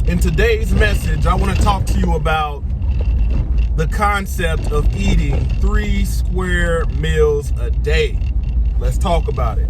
In today's message, I want to talk to you about the concept of eating 3 square meals a day. Let's talk about it.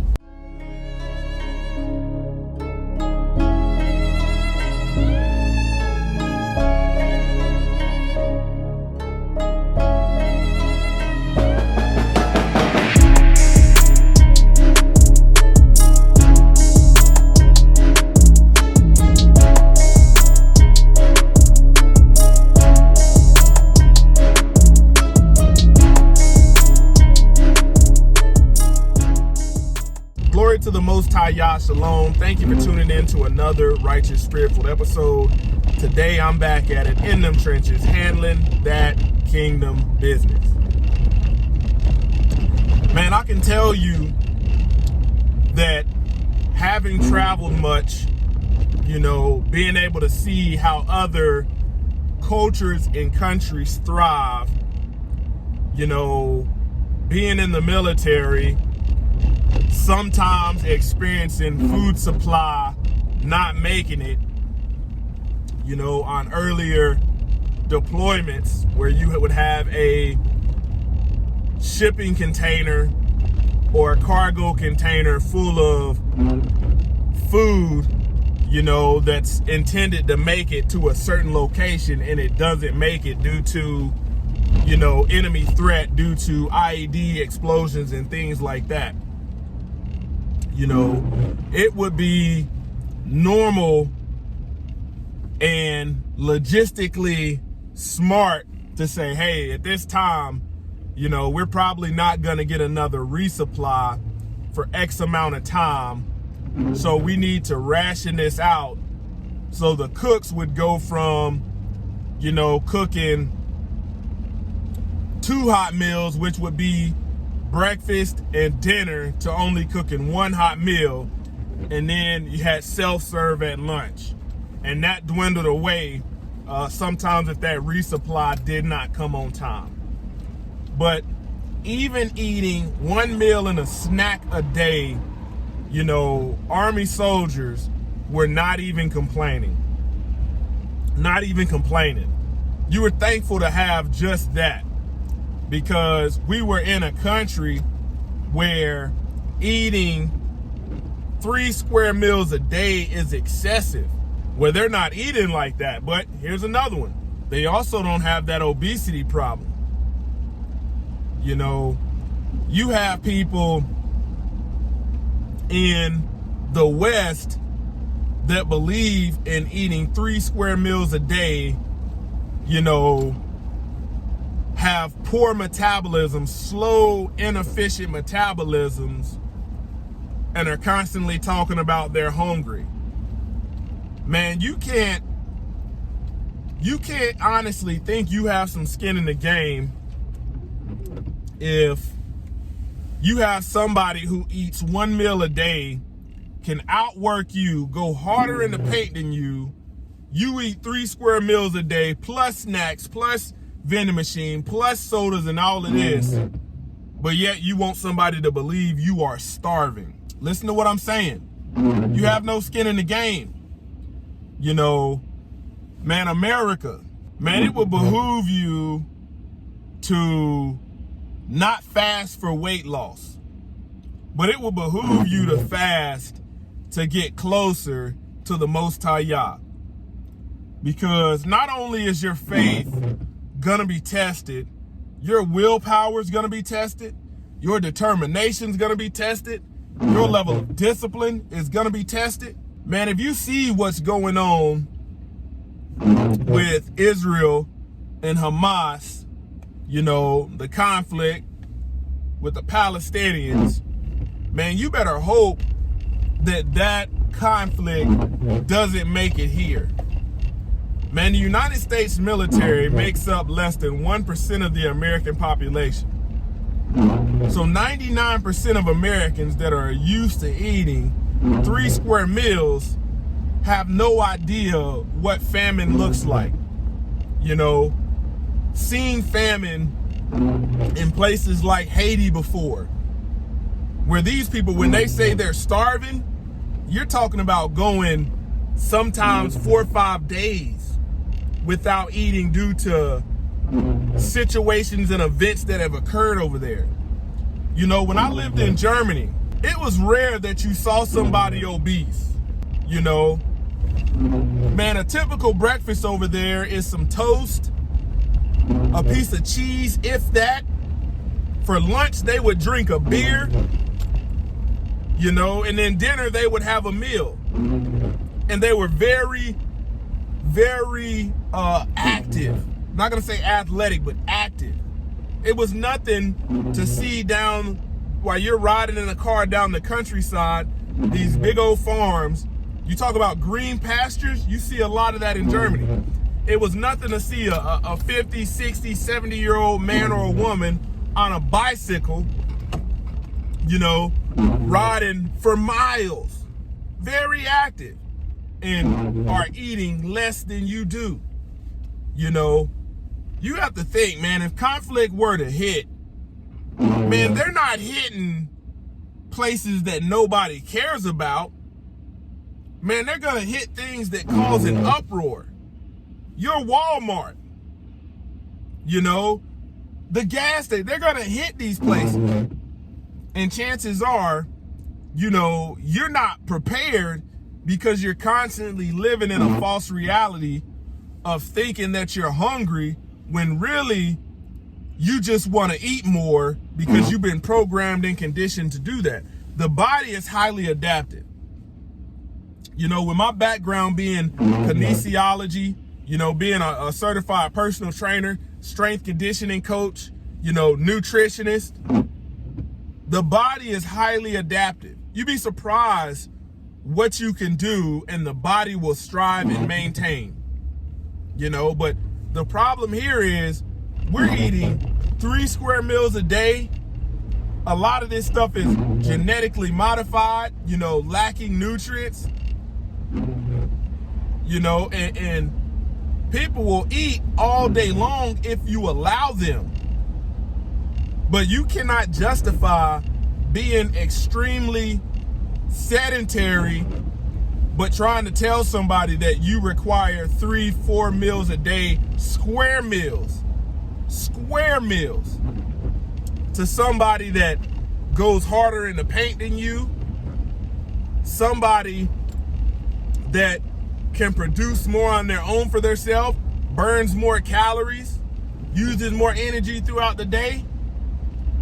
Glory to the Most High Yah Shalom. Thank you for tuning in to another Righteous Spirit-filled episode. Today I'm back at it in them trenches, handling that kingdom business. Man, I can tell you that having traveled much, being able to see how other cultures and countries thrive, being in the military, sometimes experiencing food supply not making it, on earlier deployments where you would have a shipping container or a cargo container full of food, that's intended to make it to a certain location and it doesn't make it due to, enemy threat, due to IED explosions and things like that. It would be normal and logistically smart to say, hey, at this time, we're probably not going to get another resupply for X amount of time. So we need to ration this out. So the cooks would go from, cooking 2 hot meals, which would be breakfast and dinner, to only cooking 1 hot meal, and then you had self-serve at lunch, and that dwindled away sometimes if that resupply did not come on time. But even eating 1 meal and a snack a day, Army soldiers were not even complaining. You were thankful to have just that, because we were in a country where eating 3 square meals a day is excessive. Well, they're not eating like that, but here's another one. They also don't have that obesity problem. You have people in the West that believe in eating 3 square meals a day, have poor metabolism, slow, inefficient metabolisms, and are constantly talking about they're hungry. Man, you can't honestly think you have some skin in the game if you have somebody who eats 1 meal a day, can outwork you, go harder in the paint than you. You eat 3 square meals a day, plus snacks, plus vending machine, plus sodas and all of this, but yet you want somebody to believe you are starving. Listen to what I'm saying. You have no skin in the game. Man, America, man, it would behoove you to not fast for weight loss, but it will behoove you to fast to get closer to the Most High Yah. Because not only is your faith gonna be tested, your willpower is gonna be tested, your determination is gonna be tested, your level of discipline is gonna be tested. Man, if you see what's going on with Israel and Hamas, the conflict with the Palestinians, man, you better hope that conflict doesn't make it here. Man, the United States military makes up less than 1% of the American population. So 99% of Americans that are used to eating 3 square meals have no idea what famine looks like. Seen famine in places like Haiti before, where these people, when they say they're starving, you're talking about going sometimes 4 or 5 days without eating due to situations and events that have occurred over there. You know, when I lived in Germany, it was rare that you saw somebody obese. You know, man, a typical breakfast over there is some toast, a piece of cheese, if that. For lunch, they would drink a beer, you know, and then dinner, they would have a meal. And they were very, very active. I'm not going to say athletic, but active. It was nothing to see down while you're riding in a car down the countryside, these big old farms. You talk about green pastures, you see a lot of that in Germany. It was nothing to see a 50, 60, 70-year-old man or a woman on a bicycle, you know, riding for miles, very active, and are eating less than you do. You know, you have to think, man, if conflict were to hit, man, they're not hitting places that nobody cares about. Man, they're gonna hit things that cause an uproar. Your Walmart, you know, the gas station, they're gonna hit these places. And chances are, you know, you're not prepared because you're constantly living in a false reality of thinking that you're hungry when really you just want to eat more because you've been programmed and conditioned to do that. The body is highly adaptive. You know, with my background being kinesiology, you know, being a certified personal trainer, strength conditioning coach, you know, nutritionist, the body is highly adaptive. You'd be surprised what you can do and the body will strive and maintain, you know. But the problem here is we're eating 3 square meals a day. A lot of this stuff is genetically modified, you know, lacking nutrients, you know, and people will eat all day long if you allow them. But you cannot justify being extremely sedentary, but trying to tell somebody that you require 3, 4 meals a day, square meals, to somebody that goes harder in the paint than you, somebody that can produce more on their own for themselves, burns more calories, uses more energy throughout the day.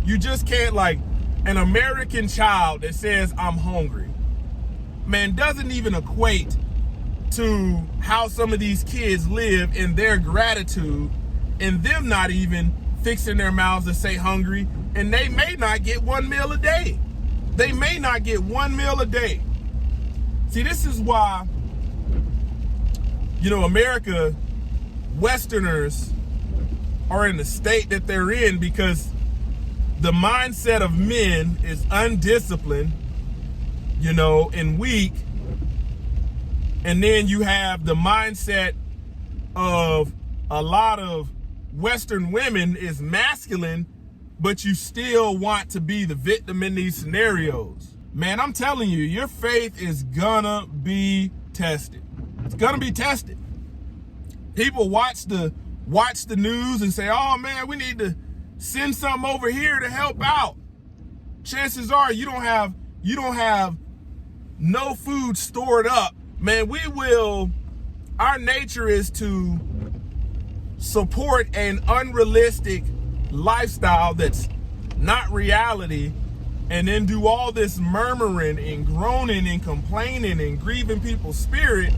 You just can't, like, an American child that says, I'm hungry, man, doesn't even equate to how some of these kids live in their gratitude and them not even fixing their mouths to say hungry, and they may not get 1 meal a day. They may not get 1 meal a day. See, this is why, you know, America, Westerners are in the state that they're in, because the mindset of men is undisciplined, you know, and weak. And then you have the mindset of a lot of Western women is masculine, but you still want to be the victim in these scenarios. Man, I'm telling you, your faith is gonna be tested. It's gonna be tested. People watch the news and say, oh man, we need to send something over here to help out. Chances are you don't have no food stored up. Man, our nature is to support an unrealistic lifestyle that's not reality, and then do all this murmuring and groaning and complaining and grieving people's spirit,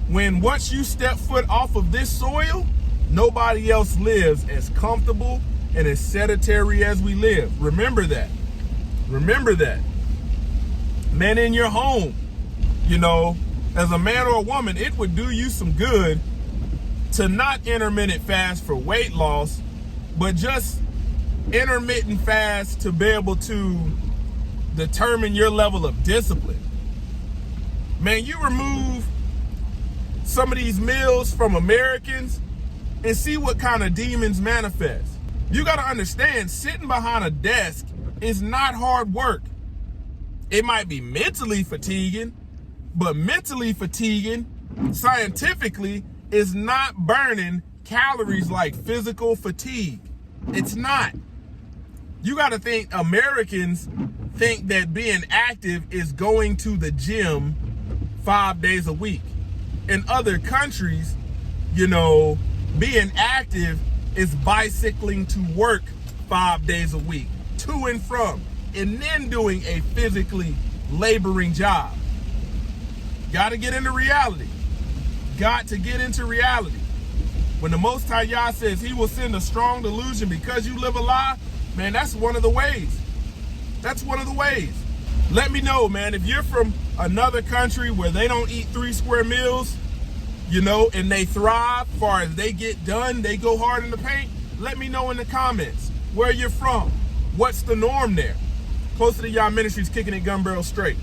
when once you step foot off of this soil, nobody else lives as comfortable and as sedentary as we live. Remember that. Remember that. Man, in your home, you know, as a man or a woman, it would do you some good to not intermittent fast for weight loss, but just intermittent fast to be able to determine your level of discipline. Man, you remove some of these meals from Americans and see what kind of demons manifest. You got to understand, sitting behind a desk is not hard work. It might be mentally fatiguing, But mentally fatiguing, scientifically, is not burning calories like physical fatigue. It's not. You got to think Americans think that being active is going to the gym 5 days a week. In other countries, you know, being active is bicycling to work 5 days a week, to and from, and then doing a physically laboring job. Got to get into reality. Got to get into reality. When the Most High Yah says he will send a strong delusion because you live a lie, man, that's one of the ways. That's one of the ways. Let me know, man, if you're from another country where they don't eat 3 square meals, you know, and they thrive, far as they get done, they go hard in the paint. Let me know in the comments where you're from. What's the norm there? Closer to Yah Ministries, kicking it gun barrel straight.